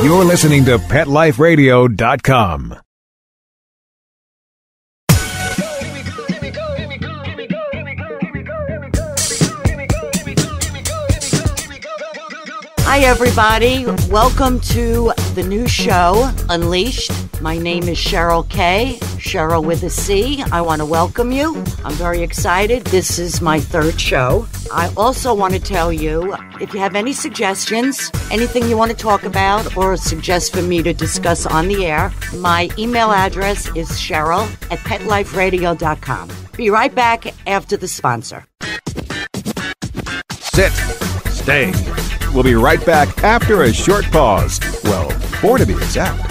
You're listening to PetLifeRadio.com. Hi, everybody. Welcome to the new show, Unleashed. My name is Cheryl K., Cheryl with a C. I want to welcome you. I'm very excited. This is my third show. I also want to tell you, if you have any suggestions, anything you want to talk about or suggest for me to discuss on the air, my email address is cheryl@petliferadio.com. Be right back after the sponsor. Sit. Stay. We'll be right back after a short pause. Well, 4 to be exact.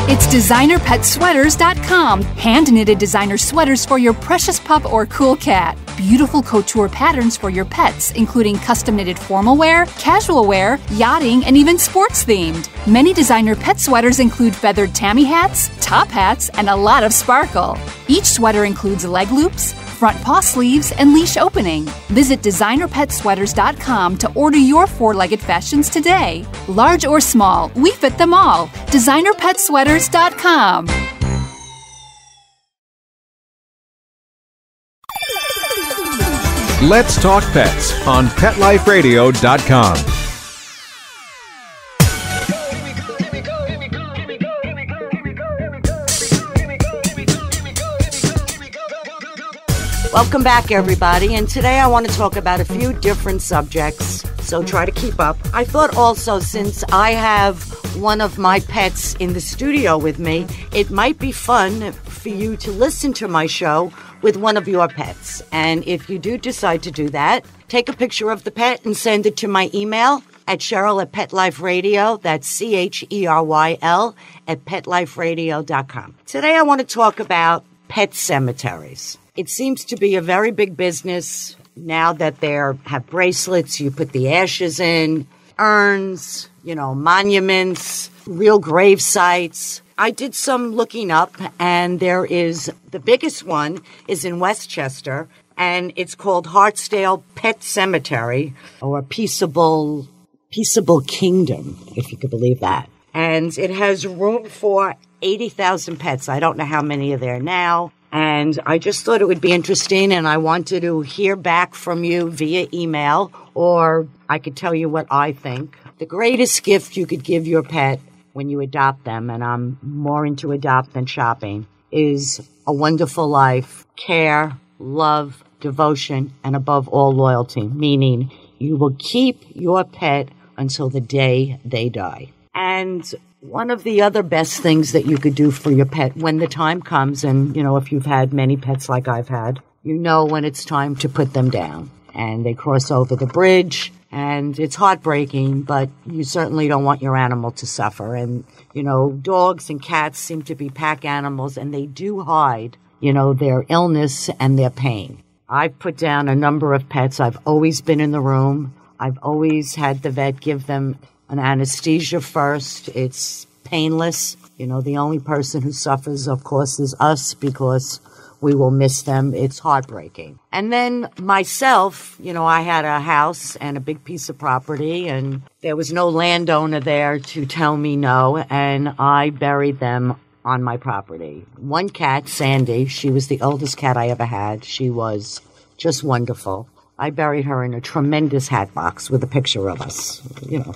It's DesignerPetSweaters.com. Hand-knitted designer sweaters for your precious pup or cool cat. Beautiful couture patterns for your pets, including custom-knitted formal wear, casual wear, yachting, and even sports-themed. Many designer pet sweaters include feathered tammy hats, top hats, and a lot of sparkle. Each sweater includes leg loops, front paw sleeves, and leash opening. Visit DesignerPetSweaters.com to order your four-legged fashions today. Large or small, we fit them all. DesignerPetSweaters.com. Let's talk pets on PetLifeRadio.com. Welcome back, everybody, and today I want to talk about a few different subjects, so try to keep up. I thought also, since I have one of my pets in the studio with me, it might be fun for you to listen to my show with one of your pets. And if you do decide to do that, take a picture of the pet and send it to my email at Cheryl@PetLifeRadio. That's CHERYL @PetLifeRadio.com. Today I want to talk about pet cemeteries. It seems to be a very big business now that they have bracelets. You put the ashes in, urns, monuments, real grave sites. I did some looking up, and the biggest one is in Westchester, and it's called Hartsdale Pet Cemetery, or Peaceable Kingdom, if you could believe that. And it has room for 80,000 pets. I don't know how many are there now. And I just thought it would be interesting, and I wanted to hear back from you via email, or I could tell you what I think. The greatest gift you could give your pet when you adopt them, and I'm more into adopt than shopping, is a wonderful life, care, love, devotion, and above all, loyalty, meaning you will keep your pet until the day they die. And one of the other best things that you could do for your pet when the time comes, and, if you've had many pets like I've had, when it's time to put them down. And they cross over the bridge, and it's heartbreaking, but you certainly don't want your animal to suffer. And, dogs and cats seem to be pack animals, and they do hide, their illness and their pain. I've put down a number of pets. I've always been in the room. I've always had the vet give them an anesthesia first. It's painless. The only person who suffers, of course, is us, because we will miss them. It's heartbreaking. And then myself, I had a house and a big piece of property, and there was no landowner there to tell me no, and I buried them on my property. One cat, Sandy, she was the oldest cat I ever had. She was just wonderful. I buried her in a tremendous hat box with a picture of us.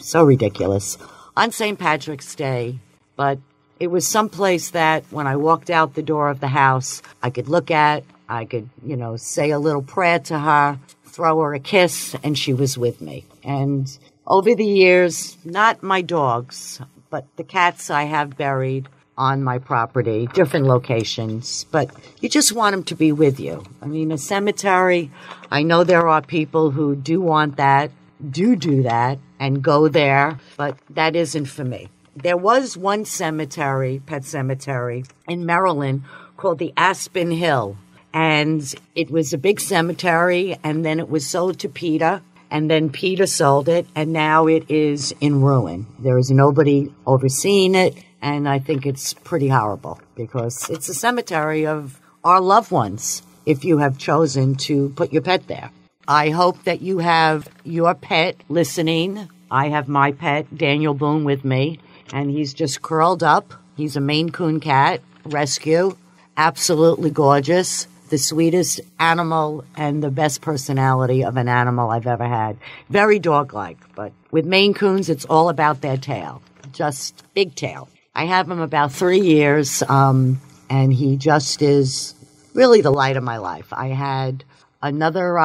So ridiculous. On St. Patrick's Day. But it was someplace that when I walked out the door of the house, I could look at, I could, say a little prayer to her, throw her a kiss, and she was with me. And over the years, not my dogs, but the cats I have buried on my property, different locations, but you just want them to be with you. I mean, a cemetery, I know there are people who do want that, do that, and go there, but that isn't for me. There was one cemetery, pet cemetery, in Maryland called the Aspen Hill, and it was a big cemetery, and then it was sold to PETA, and then PETA sold it, and now it is in ruin. There is nobody overseeing it, and I think it's pretty horrible because it's a cemetery of our loved ones if you have chosen to put your pet there. I hope that you have your pet listening. I have my pet, Daniel Boone, with me, and he's just curled up. He's a Maine Coon cat, rescue, absolutely gorgeous, the sweetest animal and the best personality of an animal I've ever had. Very dog-like, but with Maine Coons, it's all about their tail, just big tail. I have him about 3 years, and he just is really the light of my life. I had another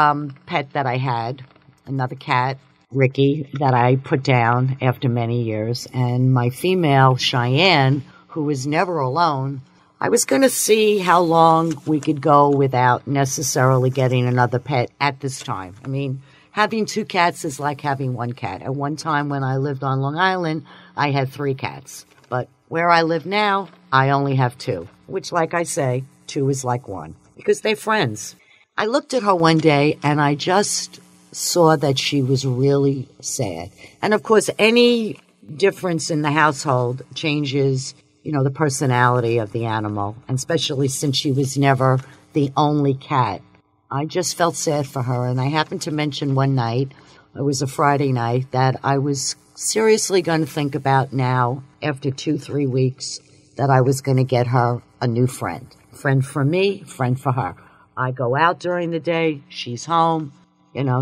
pet that I had, another cat, Ricky, that I put down after many years, and my female, Cheyenne, who was never alone. I was going to see how long we could go without necessarily getting another pet at this time. I mean, having 2 cats is like having 1 cat. At one time when I lived on Long Island, I had 3 cats. But where I live now, I only have 2, which, like I say, 2 is like 1 because they're friends. I looked at her one day and I just saw that she was really sad. And of course, any difference in the household changes the personality of the animal, and especially since she was never the only cat. I just felt sad for her, and I happened to mention one night, it was a Friday night, that I was seriously going to think about now, after 2-3 weeks, that I was going to get her a new friend. Friend for me, friend for her. I go out during the day, she's home,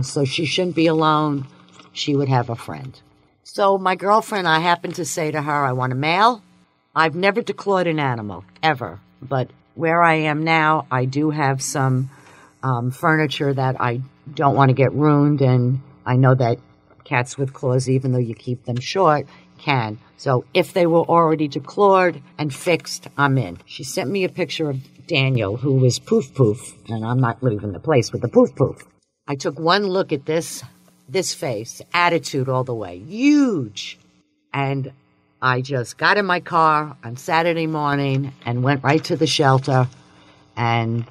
so she shouldn't be alone. She would have a friend. So my girlfriend, I happened to say to her, I want a male. I've never declawed an animal, ever. But where I am now, I do have some furniture that I don't want to get ruined, and I know that cats with claws, even though you keep them short, can. So if they were already declawed and fixed, I'm in. She sent me a picture of Daniel, who was Poof Poof, and I'm not leaving the place with the Poof Poof. I took one look at this face, attitude all the way, huge, and I just got in my car on Saturday morning and went right to the shelter, and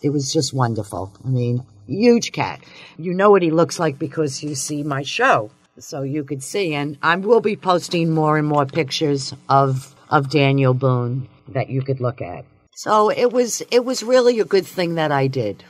it was just wonderful. I mean, huge cat. You know what he looks like because you see my show, so you could see. And I will be posting more and more pictures of Daniel Boone that you could look at. So it was really a good thing that I did.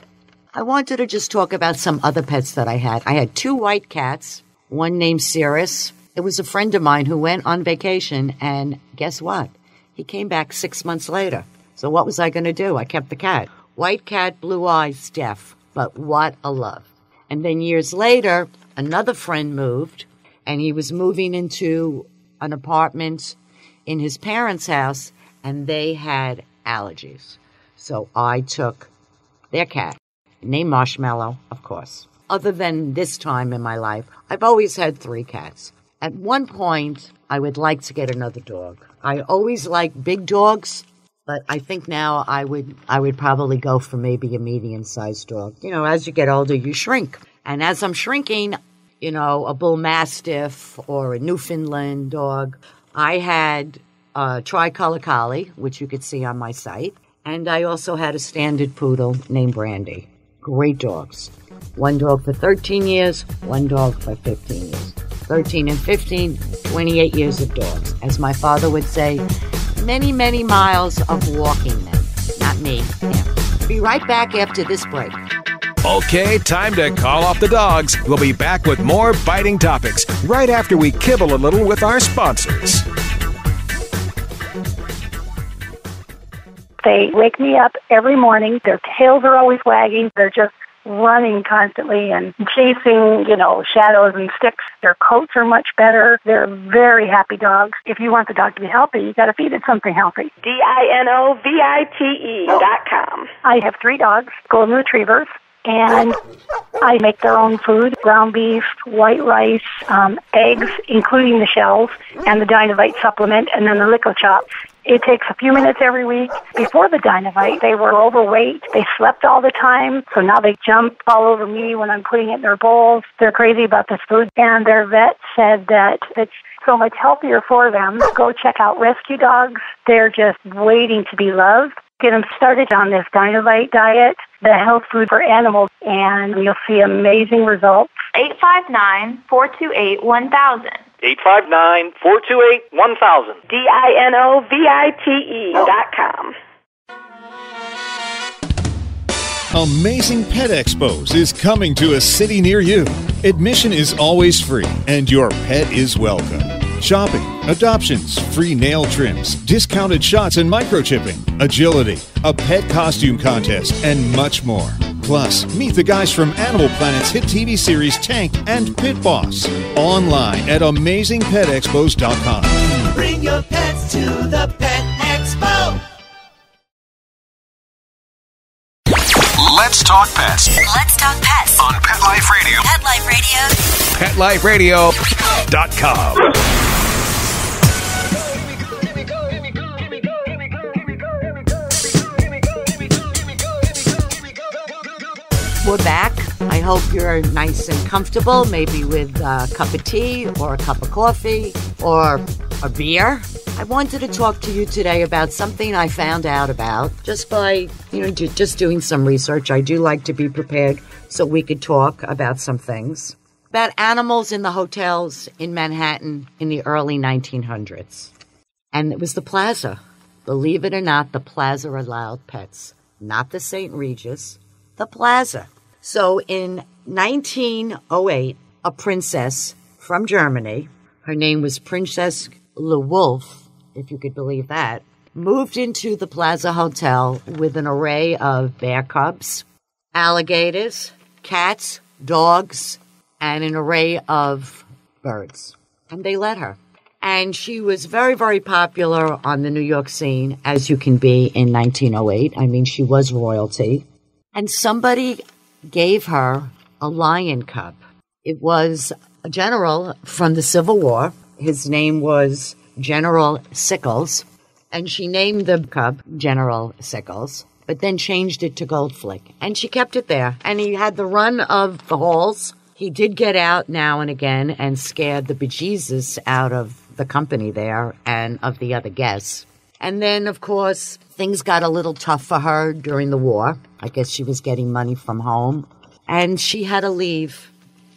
I wanted to just talk about some other pets that I had. I had 2 white cats, one named Cirrus. It was a friend of mine who went on vacation, and guess what? He came back 6 months later. So what was I going to do? I kept the cat. White cat, blue eyes, deaf. But what a love. And then years later, another friend moved, and he was moving into an apartment in his parents' house, and they had allergies. So I took their cat, named Marshmallow, of course. Other than this time in my life, I've always had 3 cats. At one point, I would like to get another dog. I always liked big dogs, but I think now I would probably go for maybe a medium-sized dog. As you get older, you shrink. And as I'm shrinking, a bull mastiff or a Newfoundland dog. I had a tricolor collie, which you could see on my site. And I also had a standard poodle named Brandy. Great dogs. One dog for 13 years, one dog for 15 years. 13 and 15, 28 years of dogs. As my father would say, many, many miles of walking them. Not me, him. Be right back after this break. Okay, time to call off the dogs. We'll be back with more biting topics right after we kibble a little with our sponsors. They wake me up every morning. Their tails are always wagging. They're just running constantly and chasing, shadows and sticks. Their coats are much better. They're very happy dogs. If you want the dog to be healthy, you got to feed it something healthy. DINOVITE.com. I have 3 dogs, golden retrievers, and I make their own food, ground beef, white rice, eggs, including the shells, and the Dinovite supplement, and then the Lico Chop. It takes a few minutes every week. Before the Dinovite, they were overweight. They slept all the time, so now they jump all over me when I'm putting it in their bowls. They're crazy about this food, and their vet said that it's so much healthier for them. Go check out Rescue Dogs. They're just waiting to be loved. Get them started on this Dinovite diet, the health food for animals, and you'll see amazing results. 859-428-1000. 859-428-1000. DINOVITE.com. Amazing Pet Expos is coming to a city near you. Admission is always free, and your pet is welcome. Shopping, adoptions, free nail trims, discounted shots and microchipping, agility, a pet costume contest, and much more. Plus, meet the guys from Animal Planet's hit TV series Tank and Pit Boss. Online at AmazingPetExpos.com. Bring your pets to the Pet Expo. Let's talk pets Let's talk pets on Pet Life Radio. Pet Life Radio. PetLifeRadio.com. We're back. I hope you're nice and comfortable, maybe with a cup of tea or a cup of coffee or a beer. I wanted to talk to you today about something I found out about just by, just doing some research. I do like to be prepared so we could talk about some things. About animals in the hotels in Manhattan in the early 1900s. And it was the Plaza. Believe it or not, the Plaza allowed pets. Not the St. Regis, the Plaza. So in 1908, a princess from Germany, her name was Princess Le Wolf, if you could believe that, moved into the Plaza Hotel with an array of bear cubs, alligators, cats, dogs, and an array of birds. And they let her. And she was very, very popular on the New York scene, as you can be in 1908. I mean, she was royalty. And somebody gave her a lion cub. It was a general from the Civil War. His name was General Sickles, and she named the cub General Sickles, but then changed it to Goldflick. And she kept it there. And he had the run of the halls. He did get out now and again and scared the bejesus out of the company there and of the other guests. And then, of course, things got a little tough for her during the war. I guess she was getting money from home. And she had to leave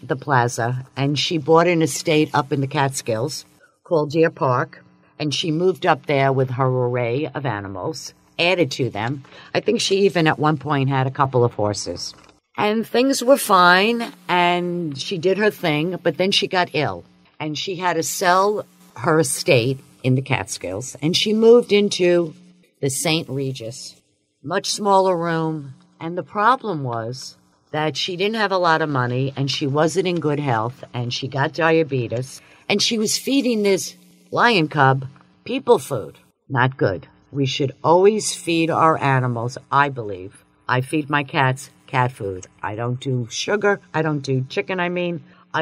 the Plaza. And she bought an estate up in the Catskills called Deer Park. And she moved up there with her array of animals, added to them. I think she even at one point had a couple of horses. And things were fine. And she did her thing. But then she got ill. And she had to sell her estate in the Catskills, and she moved into the St. Regis, much smaller room. And the problem was that she didn't have a lot of money, and she wasn't in good health, and she got diabetes, and she was feeding this lion cub people food. Not good. We should always feed our animals, I believe. I feed my cats cat food. I don't do sugar. I don't do chicken, I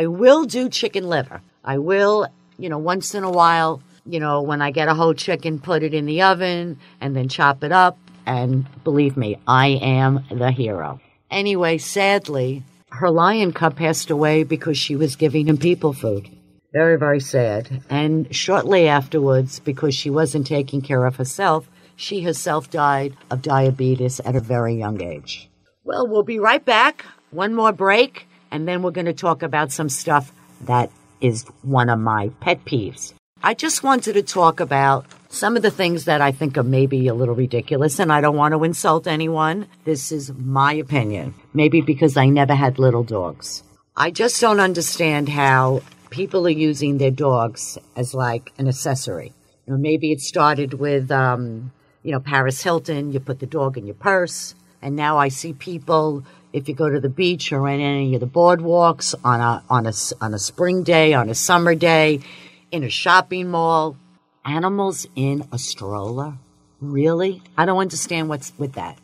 will do chicken liver. I will, once in a while, when I get a whole chicken, put it in the oven and then chop it up. And believe me, I am the hero. Anyway, sadly, her lion cub passed away because she was giving him people food. Very, very sad. And shortly afterwards, because she wasn't taking care of herself, she herself died of diabetes at a very young age. Well, we'll be right back. One more break, and then we're going to talk about some stuff that is one of my pet peeves. I just wanted to talk about some of the things that I think are maybe a little ridiculous, and I don't want to insult anyone. This is my opinion, maybe because I never had little dogs. I just don't understand how people are using their dogs as like an accessory. Maybe it started with, Paris Hilton, you put the dog in your purse, and now I see people, if you go to the beach or in any of the boardwalks on a spring day, on a summer day, in a shopping mall, animals in a stroller? Really? I don't understand what's with that.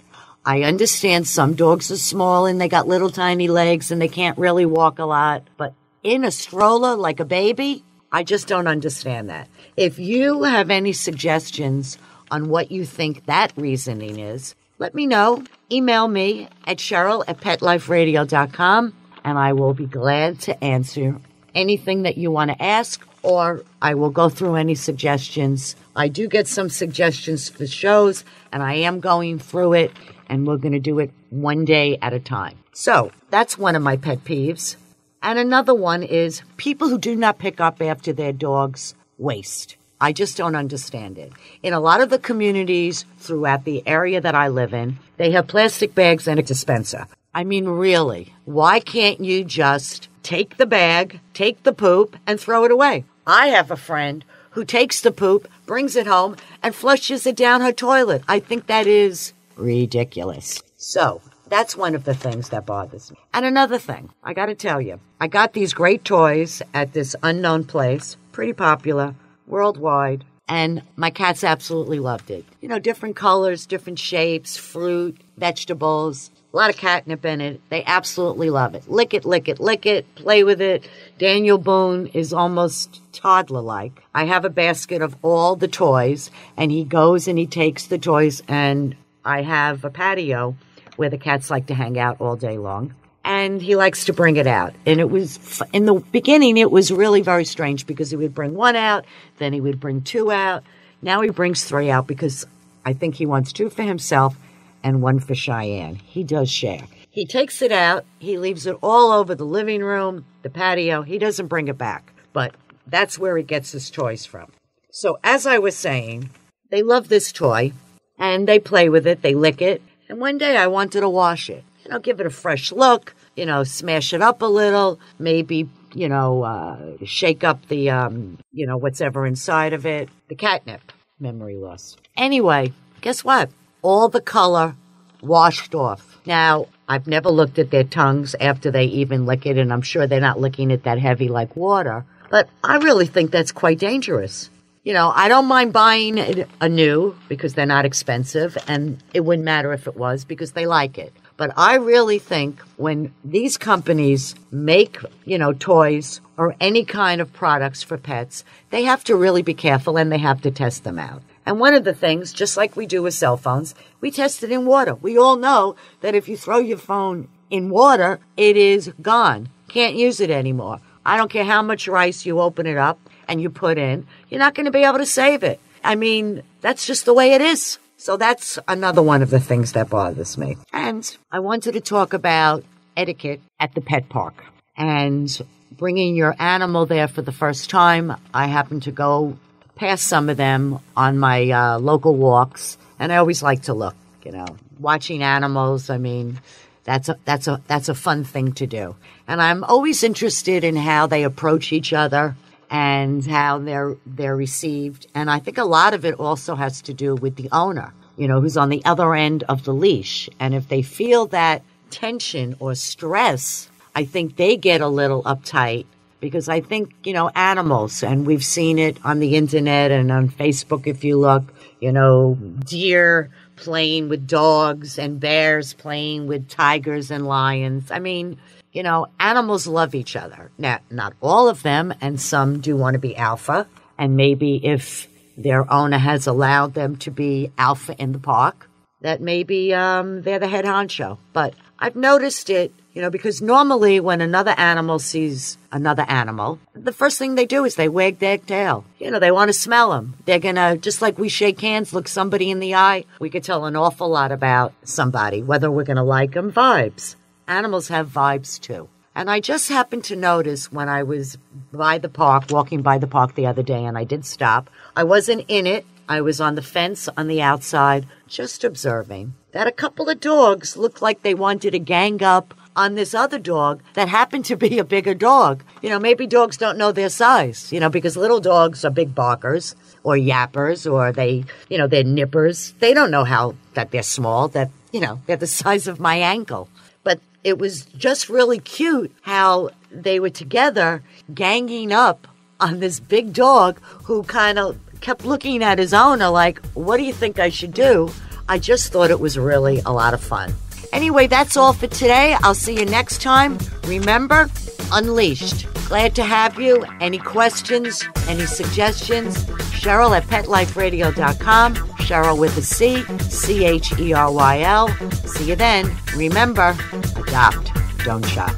I understand some dogs are small and they got little tiny legs and they can't really walk a lot, but in a stroller like a baby? I just don't understand that. If you have any suggestions on what you think that reasoning is, let me know. Email me at Cheryl@PetLifeRadio.com, and I will be glad to answer anything that you want to ask, or I will go through any suggestions. I do get some suggestions for shows, and I am going through it, and we're going to do it one day at a time. So that's one of my pet peeves. And another one is people who do not pick up after their dogs waste. I just don't understand it. In a lot of the communities throughout the area that I live in, they have plastic bags and a dispenser. I mean, really, why can't you just take the bag, take the poop, and throw it away? I have a friend who takes the poop, brings it home, and flushes it down her toilet. I think that is ridiculous. So that's one of the things that bothers me. And another thing, I got to tell you, I got these great toys at this unknown place, pretty popular, worldwide, and my cats absolutely loved it. You know, different colors, different shapes, fruit, vegetables, a lot of catnip in it. They absolutely love it. Lick it, lick it, lick it, play with it. Daniel Boone is almost toddler-like. I have a basket of all the toys, and he goes and he takes the toys, and I have a patio where the cats like to hang out all day long. And he likes to bring it out. And it was, in the beginning, it was really very strange because he would bring one out, then he would bring two out. Now he brings three out because I think he wants two for himself and one for Cheyenne. He does share. He takes it out. He leaves it all over the living room, the patio. He doesn't bring it back. But that's where he gets his toys from. So as I was saying, they love this toy, and they play with it. They lick it. And one day I wanted to wash it. You know, give it a fresh look, you know, smash it up a little, maybe, you know, shake up the, you know, what's ever inside of it. The catnip, memory loss. Anyway, guess what? All the color washed off. Now, I've never looked at their tongues after they even lick it, and I'm sure they're not licking it that heavy like water. But I really think that's quite dangerous. You know, I don't mind buying it anew because they're not expensive, and it wouldn't matter if it was because they like it. But I really think when these companies make, you know, toys or any kind of products for pets, they have to really be careful and they have to test them out. And one of the things, just like we do with cell phones, we test it in water. We all know that if you throw your phone in water, it is gone. Can't use it anymore. I don't care how much rice you open it up and you put in, you're not going to be able to save it. I mean, that's just the way it is. So that's another one of the things that bothers me. And I wanted to talk about etiquette at the pet park and bringing your animal there for the first time. I happen to go past some of them on my local walks, and I always like to look, you know, watching animals. I mean, that's a fun thing to do. And I'm always interested in how they approach each other and how they're received. And I think a lot of it also has to do with the owner, you know, who's on the other end of the leash. And if they feel that tension or stress, I think they get a little uptight because I think, you know, animals, and we've seen it on the internet and on Facebook if you look, you know, deer playing with dogs and bears playing with tigers and lions. I mean, you know, animals love each other. Now, not all of them, and some do want to be alpha. And maybe if their owner has allowed them to be alpha in the park, that maybe they're the head honcho. But I've noticed it, you know, because normally when another animal sees another animal, the first thing they do is they wag their tail. You know, they want to smell them. They're going to, just like we shake hands, look somebody in the eye. We could tell an awful lot about somebody, whether we're going to like them. Vibes. Animals have vibes too. And I just happened to notice when I was by the park, walking by the park the other day, and I did stop. I wasn't in it. I was on the fence on the outside, just observing that a couple of dogs looked like they wanted to gang up on this other dog that happened to be a bigger dog. You know, maybe dogs don't know their size, you know, because little dogs are big barkers or yappers or they, you know, they're nippers. They don't know how that they're small, that, you know, they're the size of my ankle. But it was just really cute how they were together ganging up on this big dog who kind of kept looking at his owner like, what do you think I should do? I just thought it was really a lot of fun. Anyway, that's all for today. I'll see you next time. Remember, Unleashed. Glad to have you. Any questions, any suggestions? Cheryl at PetLifeRadio.com. Cheryl with a C, CHERYL. See you then. Remember, adopt, don't shop.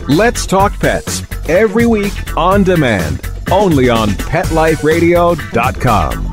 Let's Talk Pets, every week on demand, only on PetLifeRadio.com.